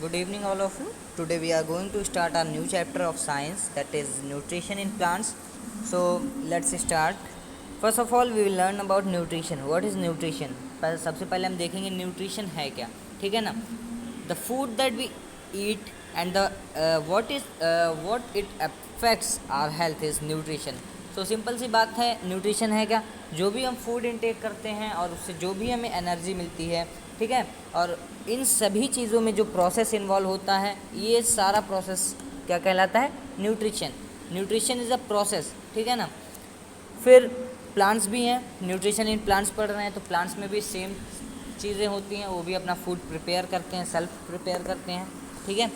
Good evening, all of you. Today we are going to start our new chapter of science, that is nutrition in plants. So let's start. First of all, we will learn about nutrition. What is nutrition? सबसे पहले हम देखेंगे nutrition है क्या, ठीक है ना. The food that we eat and the what it affects our health is nutrition. So simple सी बात है, न्यूट्रिशन है क्या, जो भी हम फूड इनटेक करते हैं और उससे जो भी हमें एनर्जी मिलती है, ठीक है. और इन सभी चीज़ों में जो प्रोसेस इन्वॉल्व होता है, ये सारा प्रोसेस क्या कहलाता है? Nutrition. Nutrition is a process, ठीक है ना. फिर प्लांट्स भी हैं, न्यूट्रिशन इन प्लांट्स पढ़ रहे हैं, तो प्लांट्स में भी सेम चीज़ें होती हैं, वो भी अपना फूड प्रिपेयर करते हैं, सेल्फ प्रिपेयर करते हैं, ठीक है.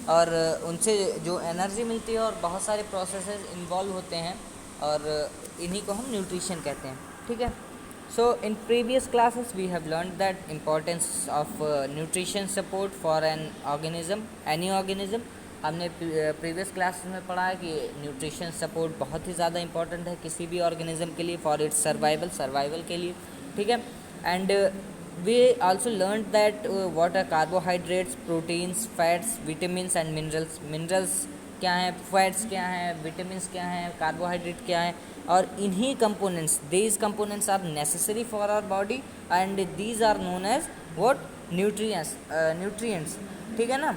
और उनसे जो एनर्जी मिलती है और बहुत सारे प्रोसेसेस इन्वॉल्व होते हैं, और इन्हीं को हम न्यूट्रिशन कहते हैं, ठीक है. So in previous classes we have learned that importance of nutrition support for an organism, any organism. हमने प्रीवियस क्लास में पढ़ा है कि न्यूट्रिशन सपोर्ट बहुत ही ज़्यादा इंपॉर्टेंट है किसी भी ऑर्गेनिज्म के लिए, फॉर इट्स सर्वाइवल के लिए, ठीक है. And we also learn that what are carbohydrates, proteins, fats, vitamins and minerals क्या हैं, फैट्स क्या हैं, विटामिन्स क्या हैं, कार्बोहाइड्रेट क्या है. और इन्हीं components, these components are necessary for our body and these are known as what, nutrients, ठीक है ना.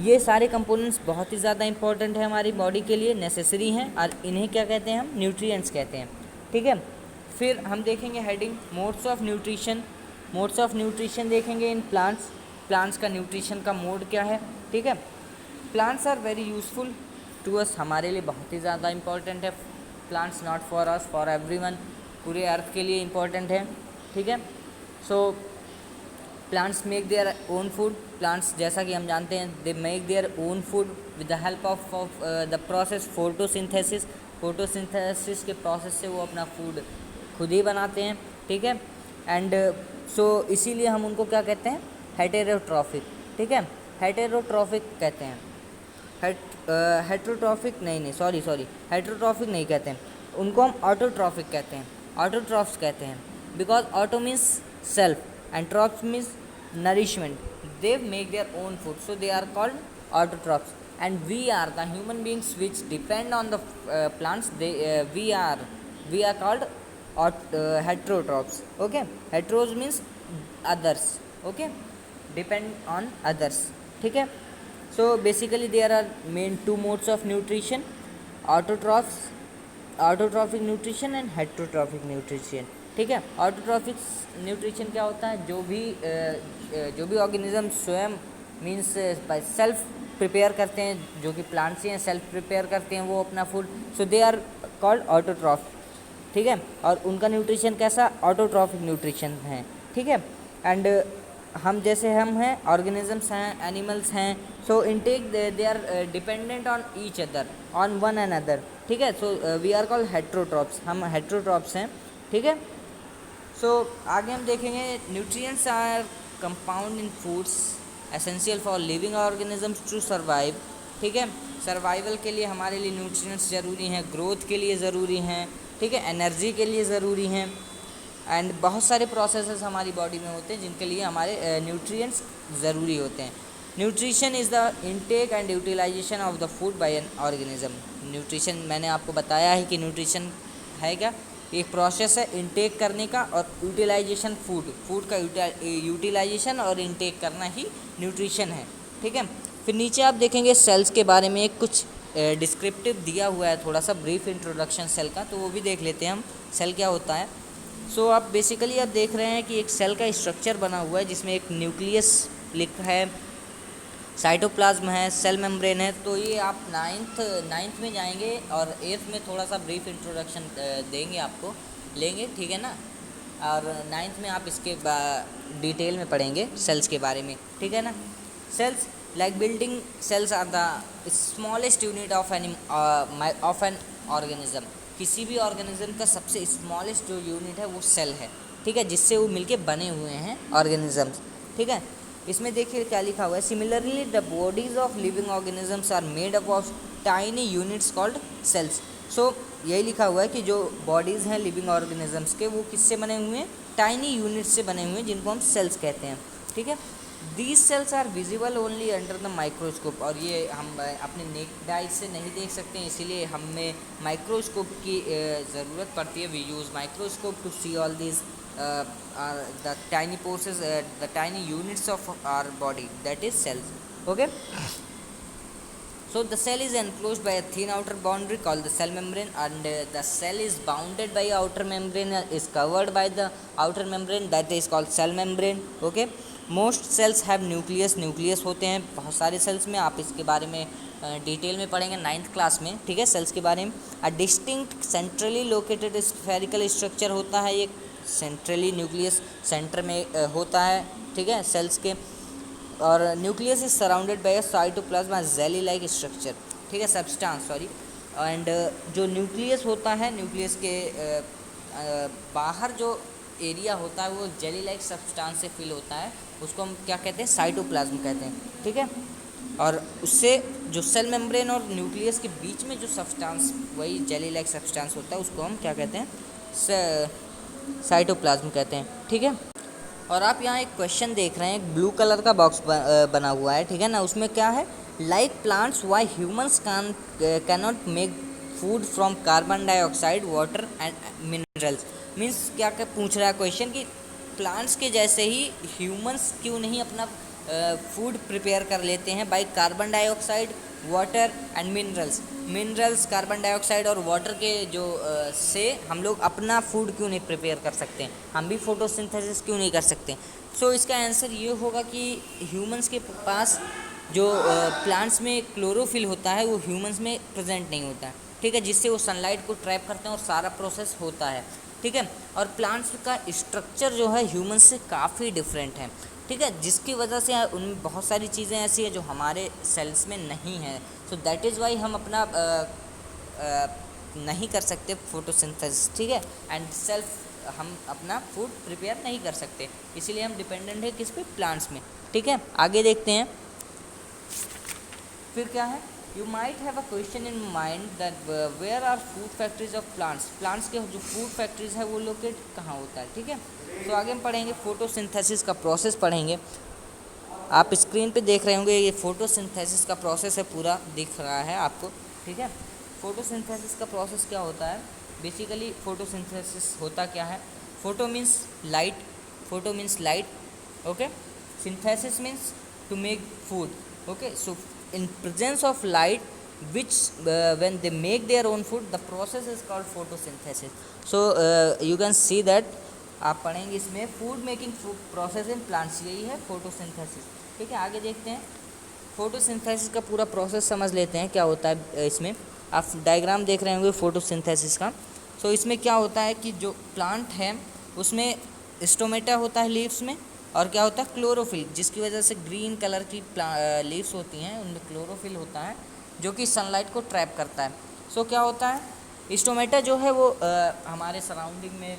ये सारे कंपोनेंट्स बहुत ही ज़्यादा इंपॉर्टेंट है हमारी बॉडी के लिए, नेसेसरी हैं, और इन्हें क्या कहते हैं? हम न्यूट्रिएंट्स कहते हैं, ठीक है. फिर हम देखेंगे heading modes of nutrition. Modes of nutrition देखेंगे इन प्लांट्स. प्लांट्स का न्यूट्रिशन का मोड क्या है, ठीक है. Plants are very useful to us, हमारे लिए बहुत ही ज़्यादा इंपॉर्टेंट है. Plants not for us, for everyone, पूरे अर्थ के लिए इंपॉर्टेंट है, ठीक है. So plants make their own food. Plants, जैसा कि हम जानते हैं, they make their own food with the help of the process photosynthesis. Photosynthesis के प्रोसेस से वो अपना फूड खुद ही बनाते हैं, ठीक है. एंड सो इसीलिए हम उनको क्या कहते हैं? हेटेरोट्रॉफिक, ठीक है. हेटेरोट्रॉफिक कहते हैं. हेट्रोट्रॉफिक नहीं, सॉरी हेट्रोट्रॉफिक नहीं कहते हैं उनको, हम ऑटोट्रॉफिक कहते हैं, ऑटोट्रॉफ्स कहते हैं. Because auto means self and trophs means nourishment. They make their own food, so they are called autotrophs. And we are the human beings which depend on the plants, we are called heterotrophs. Okay, heteros means others, okay, depend on others, ठीक है. So basically there are main two modes of nutrition, autotrophic nutrition and heterotrophic nutrition, ठीक है. Autotrophic nutrition क्या होता है? जो भी organism स्वयं मीन्स बाय सेल्फ प्रिपेयर करते हैं, जो कि प्लांट्स हैं सेल्फ प्रिपेयर करते हैं वो अपना food, so they are called autotroph, ठीक है. और उनका न्यूट्रिशन कैसा? ऑटोट्रॉफिक न्यूट्रिशन है, ठीक है. एंड हम जैसे हम हैं, ऑर्गेनिजम्स हैं, एनिमल्स हैं, so intake they are dependent on each other, on one and other, ठीक है. So we are called heterotrophs, हम हेट्रोट्रॉप्स हैं, ठीक है. सो आगे हम देखेंगे nutrients are compound in foods essential for living organisms to survive, ठीक है. सर्वाइवल के लिए हमारे लिए न्यूट्रिएंट्स ज़रूरी हैं, ग्रोथ के लिए ज़रूरी हैं, ठीक है, एनर्जी के लिए ज़रूरी हैं. एंड बहुत सारे प्रोसेसेस हमारी बॉडी में होते हैं जिनके लिए हमारे न्यूट्रिएंट्स ज़रूरी होते हैं. Nutrition is the intake and utilization of the food by an organism. Nutrition मैंने आपको बताया है कि न्यूट्रिशन है क्या, एक प्रोसेस है इनटेक करने का, और यूटिलाइजेशन फूड का यूटिलाइजेशन और इनटेक करना ही न्यूट्रिशन है, ठीक है. फिर नीचे आप देखेंगे सेल्स के बारे में कुछ डिस्क्रिप्टिव दिया हुआ है, थोड़ा सा ब्रीफ इंट्रोडक्शन सेल का, तो वो भी देख लेते हैं हम, सेल क्या होता है. सो आप बेसिकली आप देख रहे हैं कि एक सेल का स्ट्रक्चर बना हुआ है जिसमें एक न्यूक्लियस लिखा है, साइटोप्लाज्म है, सेल मेम्ब्रेन है. तो ये आप नाइन्थ में जाएंगे और 8th में थोड़ा सा ब्रीफ इंट्रोडक्शन देंगे आपको, लेंगे, ठीक है ना. और 9th में आप इसके डिटेल में पढ़ेंगे सेल्स के बारे में, ठीक है ना. Cells like building cells are the smallest unit of an organism. किसी भी ऑर्गेनिज्म का सबसे स्मॉलेस्ट जो यूनिट है वो सेल है, ठीक है, जिससे वो मिलके बने हुए हैं ऑर्गेनिजम्स, ठीक है. इसमें देखिए क्या लिखा हुआ है, similarly the bodies of living organisms are made up of tiny units called cells. So यही लिखा हुआ है कि जो बॉडीज़ हैं लिविंग ऑर्गेनिजम्स के, वो किससे बने हुए हैं? टाइनी यूनिट्स से बने हुए हैं, जिनको हम सेल्स कहते हैं, ठीक है. These cells are visible only under the microscope, और ये हम अपने नेक्ड आई से नहीं देख सकते हैं, इसीलिए हमें माइक्रोस्कोप की ज़रूरत पड़ती है. We use microscope to see all these the tiny pores, the tiny units of our body, that is cells. Okay. So the cell is enclosed by a thin outer boundary called the cell membrane, and the cell is bounded by outer membrane, is covered by the outer membrane, that is called cell membrane. Okay. Most cells have nucleus. nucleus होते हैं बहुत सारे cells में, आप इसके बारे में detail में पढ़ेंगे 9th क्लास में. ठीक है, सेल्स के बारे में. A distinct centrally located spherical structure होता है ये, सेंट्रली न्यूक्लियस सेंटर में होता है. ठीक है, सेल्स के. और nucleus is surrounded by cytoplasm jelly like structure. ठीक है, सब्सटेंस सॉरी. एंड जो न्यूक्लियस होता है, न्यूक्लियस के बाहर जो एरिया होता है वो जेली लाइक सब्सटेंस से फिल होता है, उसको हम क्या कहते हैं, साइटोप्लाज्म कहते हैं. ठीक है, और उससे जो सेल मेम्ब्रेन और न्यूक्लियस के बीच में जो सब्सटेंस, वही जेली लाइक सब्सटेंस होता है, उसको हम क्या कहते हैं, साइटोप्लाज्म कहते हैं. ठीक है, और आप यहाँ एक क्वेश्चन देख रहे हैं, एक ब्लू कलर का बॉक्स बना हुआ है. ठीक है ना, उसमें क्या है, like plants why humans cannot make food from carbon dioxide, water and minerals. Means क्या क्या पूछ रहा है क्वेश्चन कि प्लांट्स के जैसे ही ह्यूमंस क्यों नहीं अपना फूड प्रिपेयर कर लेते हैं by carbon dioxide, water and minerals. Carbon dioxide और वाटर के जो से हम लोग अपना फूड क्यों नहीं प्रिपेयर कर सकते, हम भी फोटोसिंथेसिस क्यों नहीं कर सकते. सो इसका आंसर ये होगा कि ह्यूमंस के पास जो प्लांट्स में क्लोरोफिल होता है वो ह्यूमंस में प्रेजेंट नहीं होता है. ठीक है, जिससे वो सनलाइट को ट्रैप करते हैं और सारा प्रोसेस होता है. ठीक है, और प्लांट्स का स्ट्रक्चर जो है ह्यूमंस से काफ़ी डिफरेंट है. ठीक है, जिसकी वजह से उनमें बहुत सारी चीज़ें ऐसी हैं जो हमारे सेल्स में नहीं है. सो दैट इज़ वाई हम अपना नहीं कर सकते फोटोसिंथेसिस. ठीक है, एंड सेल्फ हम अपना फूड प्रिपेयर नहीं कर सकते, इसीलिए हम डिपेंडेंट है किस पे, प्लांट्स में. ठीक है, आगे देखते हैं. फिर क्या है, you might have a question in mind that where are food factories of plants. Plants के जो फूड फैक्ट्रीज है वो लोकेट कहाँ होता है. ठीक है, तो आगे हम पढ़ेंगे फोटोसिंथेसिस का प्रोसेस पढ़ेंगे. आप स्क्रीन पे देख रहे होंगे, ये फोटोसिंथेसिस का प्रोसेस है, पूरा दिख रहा है आपको. ठीक है, फोटोसिंथेसिस का प्रोसेस क्या होता है, बेसिकली फोटोसिंथेसिस होता क्या है, photo means light. Okay, synthesis means to make food. Okay, so in presence of light which when they make their own food, the process is called photosynthesis. So you can see that आप पढ़ेंगे इसमें food making process in plants, यही है photosynthesis. ठीक है, आगे देखते हैं. फोटोसिंथेसिस का पूरा प्रोसेस समझ लेते हैं क्या होता है. इसमें आप डायग्राम देख रहे होंगे फोटोसिंथेसिस का. सो इसमें क्या होता है कि जो प्लांट है उसमें स्टोमेटा होता है लीव्स में, और क्या होता है, क्लोरोफिल, जिसकी वजह से ग्रीन कलर की लीव्स होती हैं, उनमें क्लोरोफिल होता है जो कि सनलाइट को ट्रैप करता है. सो क्या होता है, स्टोमेटा जो है वो हमारे सराउंडिंग में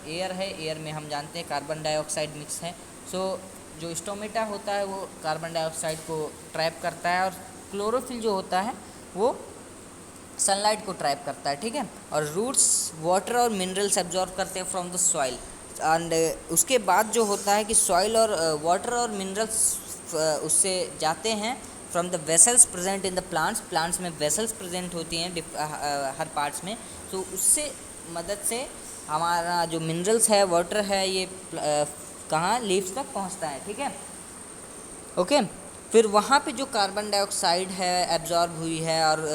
एयर है, एयर में हम जानते हैं कार्बन डाइऑक्साइड मिक्स है. सो जो स्टोमेटा होता है वो कार्बन डाइऑक्साइड को ट्रैप करता है, और क्लोरोफिल जो होता है वो सनलाइट को ट्रैप करता है. ठीक है, और रूट्स वाटर और मिनरल्स एब्जॉर्ब करते हैं फ्रॉम द सॉइल. एंड उसके बाद जो होता है कि सॉइल और वाटर और मिनरल्स उससे जाते हैं from the vessels present in the plants में वेसल्स प्रेजेंट होती हैं हर पार्ट्स में. तो उससे मदद से हमारा जो मिनरल्स है, वाटर है, ये कहाँ, लीव्स तक पहुँचता है. ठीक है, ओके. फिर वहाँ पे जो कार्बन डाइऑक्साइड है एब्जॉर्ब हुई है और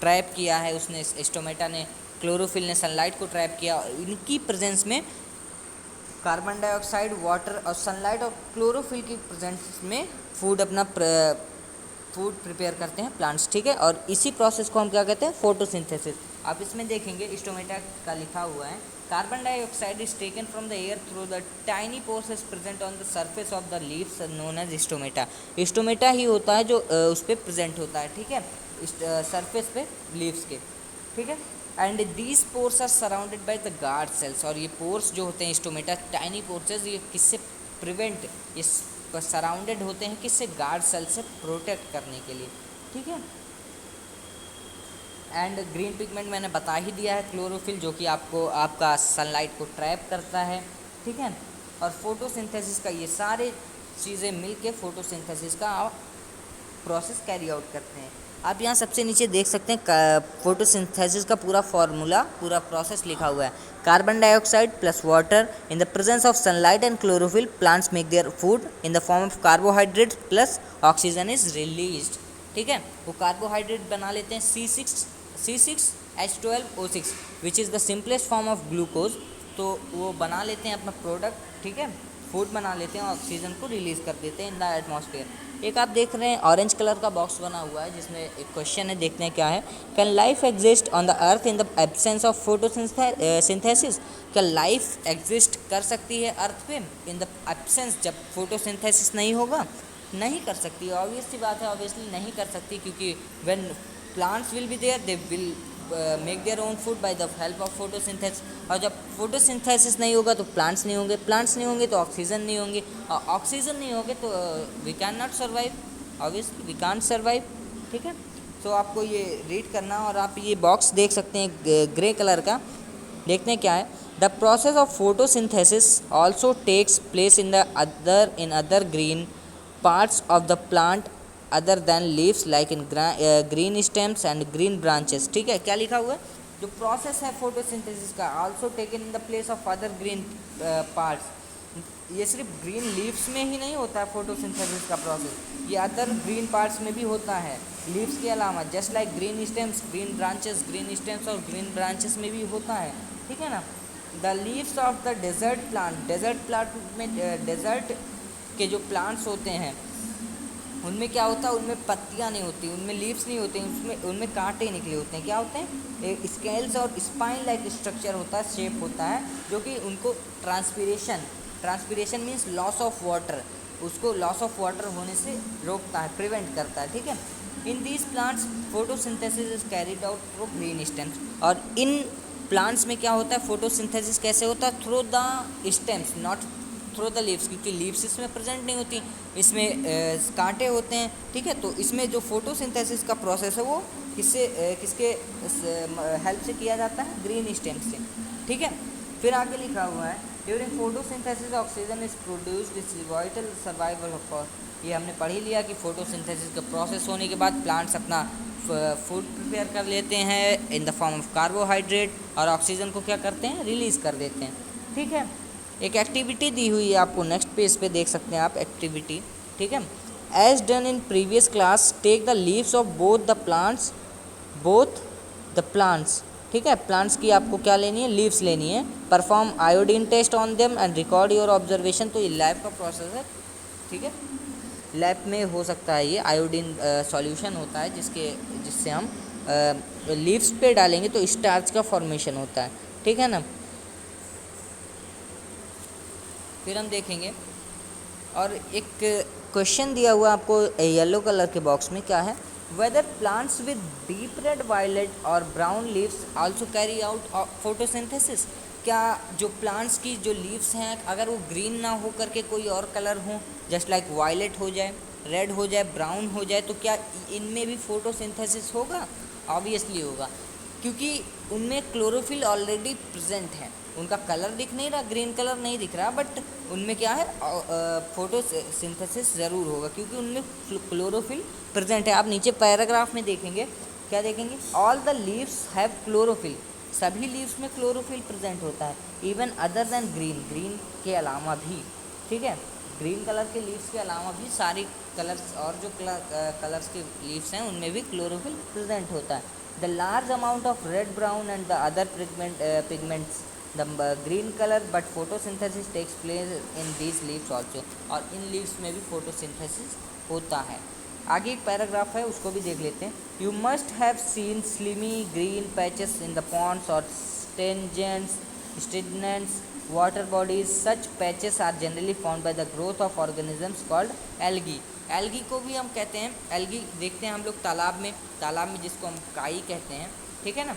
ट्रैप किया है उसने, स्टोमेटा ने, क्लोरोफिल ने सनलाइट को ट्रैप किया, इनकी प्रेजेंस में कार्बन डाइऑक्साइड, वाटर और सनलाइट और क्लोरोफिल की प्रेजेंस में फूड प्रिपेयर करते हैं प्लांट्स. ठीक है, और इसी प्रोसेस को हम क्या कहते हैं, फोटोसिंथेसिस. आप इसमें देखेंगे स्टोमेटा का लिखा हुआ है, carbon dioxide is taken from the air through the tiny pores present on the surface of the leaves known as stomata. Stomata ही होता है जो उस पर प्रेजेंट होता है. ठीक है, सरफेस पे लीव्स के. ठीक है, and these pores are surrounded by the guard cells. और ये पोर्स जो होते हैं स्टोमेटा, टाइनी पोर्सेस, ये किससे प्रिवेंट, ये सराउंडेड होते हैं किससे, गार्ड सेल से प्रोटेक्ट करने के लिए. ठीक है, एंड ग्रीन पिगमेंट मैंने बता ही दिया है, क्लोरोफिल, जो कि आपका सनलाइट को ट्रैप करता है. ठीक है, और फोटोसिंथेसिस का ये सारे चीज़ें मिल के फोटोसिंथेसिस का प्रोसेस कैरी आउट करते हैं। आप यहाँ सबसे नीचे देख सकते हैं फोटोसिंथेसिस का पूरा फार्मूला, पूरा प्रोसेस लिखा हुआ है। Carbon dioxide plus water in the presence of sunlight and chlorophyll plants make their food in the form of carbohydrate plus oxygen is released. ठीक है, वो कार्बोहाइड्रेट बना लेते हैं C6H12O6 which is the simplest form of glucose. तो वो बना लेते हैं अपना प्रोडक्ट, ठीक है, फूड बना लेते हैं, ऑक्सीजन को रिलीज़ कर देते हैं इन द एटमॉस्फेयर। एक आप देख रहे हैं ऑरेंज कलर का बॉक्स बना हुआ है जिसमें एक क्वेश्चन है, देखते हैं क्या है। Can life exist on the earth in the absence of photosynthesis? क्या लाइफ एग्जिस्ट कर सकती है अर्थ पे इन द एब्सेंस, जब फोटोसिंथेसिस नहीं होगा? नहीं कर सकती, ऑब्वियस सी बात है, ऑब्वियसली नहीं कर सकती, क्योंकि when plants will be there they will make their own food by the help of photosynthesis. और जब फोटोसिंथेसिस नहीं होगा तो प्लांट्स नहीं होंगे, प्लांट्स नहीं होंगे तो ऑक्सीजन नहीं होंगे, और ऑक्सीजन नहीं होंगे तो we can not survive, obviously we can't survive. ठीक है, तो आपको ये रीड करना, और आप ये बॉक्स देख सकते हैं ग्रे कलर का, देखते हैं क्या है। The process of photosynthesis also takes place in other green parts of the plant other than leaves like in green stems and green branches. ठीक है, क्या लिखा हुआ है? जो प्रोसेस है फोटोसिंथेसिस का also taken in the place of other green parts. ये सिर्फ ग्रीन लीव्स में ही नहीं होता है फोटोसिंथेसिस का प्रोसेस, ये अदर ग्रीन पार्ट्स में भी होता है लीव्स के अलावा। Just like green stems, green branches, green stems और ग्रीन ब्रांचेस में भी होता है। ठीक है ना। The leaves of the desert plant में डेजर्ट के जो प्लांट्स होते हैं उनमें क्या होता है, उनमें पत्तियां नहीं होती, उनमें लीव्स नहीं होते, उनमें कांटे निकले होते हैं। क्या होते हैं? स्केल्स और स्पाइन लाइक स्ट्रक्चर होता है, शेप होता है, जो कि उनको transpiration means loss of water, उसको लॉस ऑफ वाटर होने से रोकता है, प्रिवेंट करता है। ठीक है, in these plants photosynthesis is carried out through green stems. और इन प्लांट्स में क्या होता है, फोटोसिंथेसिस कैसे होता है? Through the stems, not through the leaves, क्योंकि लीव्स इसमें प्रेजेंट नहीं होती, इसमें कांटे होते हैं। ठीक है, तो इसमें जो फोटोसिंथेसिस का प्रोसेस है वो किसके हेल्प से किया जाता है? ग्रीन स्टेम से। ठीक है, फिर आगे लिखा हुआ है during photosynthesis oxygen is produced is vital survival of. ये हमने पढ़ ही लिया कि फोटोसिंथेसिस का प्रोसेस होने के बाद प्लांट्स अपना फूड प्रिपेयर कर लेते हैं in the form of carbohydrate, और ऑक्सीजन को क्या करते हैं? रिलीज़ कर देते हैं। ठीक है, एक एक्टिविटी दी हुई है आपको, नेक्स्ट पेज पे देख सकते हैं आप एक्टिविटी। ठीक है, as done in previous class take the leaves of both the plants. ठीक है, प्लांट्स की आपको क्या लेनी है? लीव्स लेनी है। Perform iodine test on them and record your observation. तो ये लैब का प्रोसेस है। ठीक है, लैब में हो सकता है, ये आयोडीन सॉल्यूशन होता है जिससे हम लीव्स पे डालेंगे तो स्टार्च का फॉर्मेशन होता है। ठीक है ना। फिर हम देखेंगे, और एक क्वेश्चन दिया हुआ आपको येलो कलर के बॉक्स में, क्या है? Whether plants with deep red, violet और brown leaves also carry out photosynthesis. क्या जो प्लांट्स की जो लीव्स हैं अगर वो ग्रीन ना हो करके कोई और कलर हो, जस्ट लाइक वायलेट हो जाए, रेड हो जाए, ब्राउन हो जाए, तो क्या इनमें भी फोटोसिंथेसिस होगा? ऑब्वियसली होगा, क्योंकि उनमें क्लोरोफिल ऑलरेडी प्रेजेंट है। उनका कलर दिख नहीं रहा, ग्रीन कलर नहीं दिख रहा, बट उनमें क्या है? फोटोसिंथेसिस ज़रूर होगा, क्योंकि उनमें क्लोरोफिल प्रेजेंट है। आप नीचे पैराग्राफ में देखेंगे, क्या देखेंगे? All the leaves have chlorophyll. सभी लीव्स में क्लोरोफिल प्रेजेंट होता है, इवन अदर देन ग्रीन के अलावा भी। ठीक है, ग्रीन कलर के लीव्स के अलावा भी सारी कलर्स और जो कलर्स के लीव्स हैं उनमें भी क्लोरोफिल प्रेजेंट होता है। The large amount of red, brown and the other pigments the green colour, but photosynthesis takes place in these leaves also. और इन लीव्स में भी फोटोसिंथेसिस होता है। आगे एक पैराग्राफ है, उसको भी देख लेते हैं। You must have seen slimy green patches in the ponds और stagnant water bodies. Such patches are generally found by the growth of organisms called algae. Algae को भी हम कहते हैं, एल्गी देखते हैं हम लोग तालाब में जिसको हम काई कहते हैं। ठीक है ना,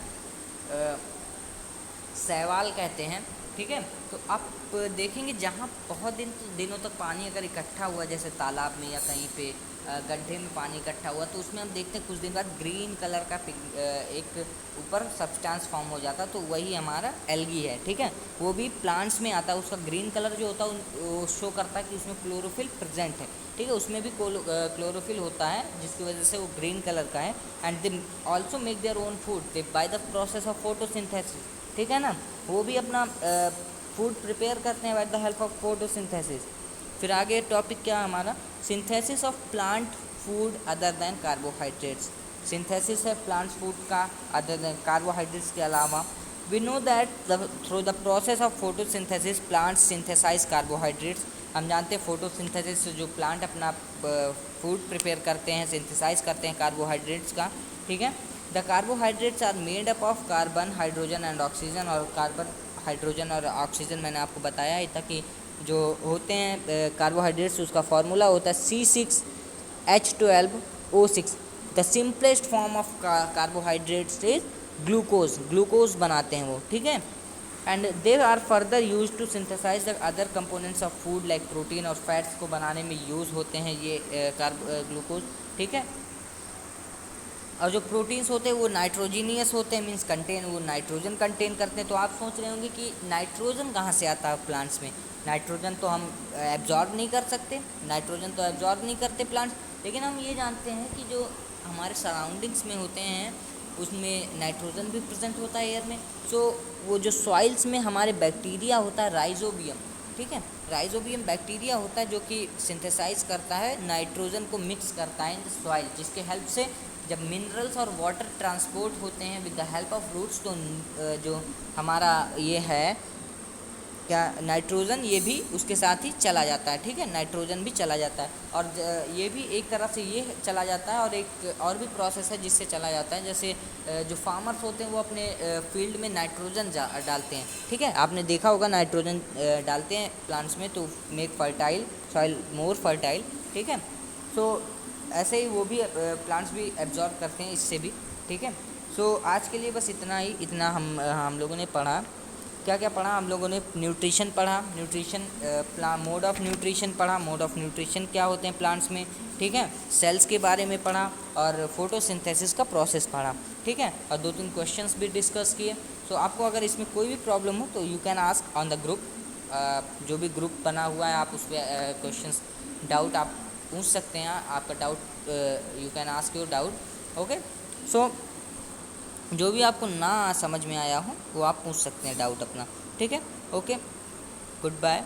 शैवाल कहते हैं। ठीक है। तो आप देखेंगे जहाँ बहुत दिनों तक पानी अगर इकट्ठा हुआ, जैसे तालाब में या कहीं पे गड्ढे में पानी इकट्ठा हुआ, तो उसमें हम देखते हैं कुछ दिन बाद ग्रीन कलर का एक ऊपर सब्सटेंस फॉर्म हो जाता है, तो वही हमारा एल्गी है। ठीक है, वो भी प्लांट्स में आता है। उसका ग्रीन कलर जो होता है वो शो करता है कि उसमें क्लोरोफिल प्रेजेंट है। ठीक है, उसमें भी क्लोरोफिल होता है जिसकी वजह से वो ग्रीन कलर का है। And they also make their own food by the process of photosynthesis. ठीक है ना, वो भी अपना फूड प्रिपेयर करते हैं by the help of photosynthesis. फिर आगे टॉपिक क्या है हमारा, synthesis of plant food other than carbohydrates. Synthesis है प्लांट फूड का अदर देन कार्बोहाइड्रेट्स के अलावा। We know that through the process of photosynthesis plant synthesize carbohydrates. हम जानते हैं फोटोसिंथेसिस से जो प्लांट अपना फूड प्रिपेयर करते हैं, सिंथेसाइज करते हैं कार्बोहाइड्रेट्स का। ठीक है, the carbohydrates are made up of carbon, hydrogen and oxygen. और कार्बन, हाइड्रोजन और ऑक्सीजन मैंने आपको बताया ही था कि जो होते हैं कार्बोहाइड्रेट्स, उसका फार्मूला होता है C6H12O6। The simplest form of carbohydrates is glucose. Glucose बनाते हैं वो। ठीक है, and they are further use to synthesize the other components of food like protein और फैट्स को बनाने में यूज़ होते हैं ये ग्लूकोज। ठीक है, और जो प्रोटीन्स होते हैं वो नाइट्रोजीनियस होते हैं, मीन्स कंटेन, वो नाइट्रोजन कंटेन करते हैं। तो आप सोच रहे होंगे कि नाइट्रोजन कहाँ से आता है प्लांट्स में। नाइट्रोजन तो हम एब्जॉर्ब नहीं कर सकते, नाइट्रोजन तो एब्जॉर्ब नहीं करते प्लांट्स। लेकिन हम ये जानते हैं कि जो हमारे सराउंडिंग्स में होते हैं उसमें नाइट्रोजन भी प्रेजेंट होता है एयर में। सो वो जो सॉइल्स में हमारे बैक्टीरिया होता है राइजोबियम। ठीक है, राइजोबियम बैक्टीरिया होता है जो कि सिंथेसाइज करता है, नाइट्रोजन को मिक्स करता है इन द सॉइल, जिसके हेल्प से जब मिनरल्स और वाटर ट्रांसपोर्ट होते हैं with the help of roots, तो जो हमारा ये है क्या नाइट्रोजन, ये भी उसके साथ ही चला जाता है। ठीक है, नाइट्रोजन भी चला जाता है, और ये भी एक तरह से ये चला जाता है। और एक और भी प्रोसेस है जिससे चला जाता है, जैसे जो फार्मर्स होते हैं वो अपने फील्ड में नाइट्रोजन डालते हैं। ठीक है, आपने देखा होगा नाइट्रोजन डालते हैं प्लांट्स में तो make fertile soil more fertile. ठीक है, सो ऐसे ही वो भी प्लांट्स भी एब्जॉर्ब करते हैं इससे भी। ठीक है, सो आज के लिए बस इतना ही। इतना हम लोगों ने पढ़ा। क्या क्या पढ़ा हम लोगों ने, न्यूट्रिशन पढ़ा, न्यूट्रिशन मोड ऑफ न्यूट्रिशन पढ़ा, मोड ऑफ न्यूट्रिशन क्या होते हैं प्लांट्स में। ठीक है, सेल्स के बारे में पढ़ा, और फोटोसिंथेसिस का प्रोसेस पढ़ा। ठीक है, और 2-3 क्वेश्चंस भी डिस्कस किए। सो आपको अगर इसमें कोई भी प्रॉब्लम हो तो you can ask on the group. जो भी ग्रुप बना हुआ है आप उस पर क्वेश्चंस, डाउट आप पूछ सकते हैं। आपका doubt you can ask your doubt. Okay, so जो भी आपको ना समझ में आया हो वो आप पूछ सकते हैं डाउट अपना। ठीक है, ओके, गुड बाय।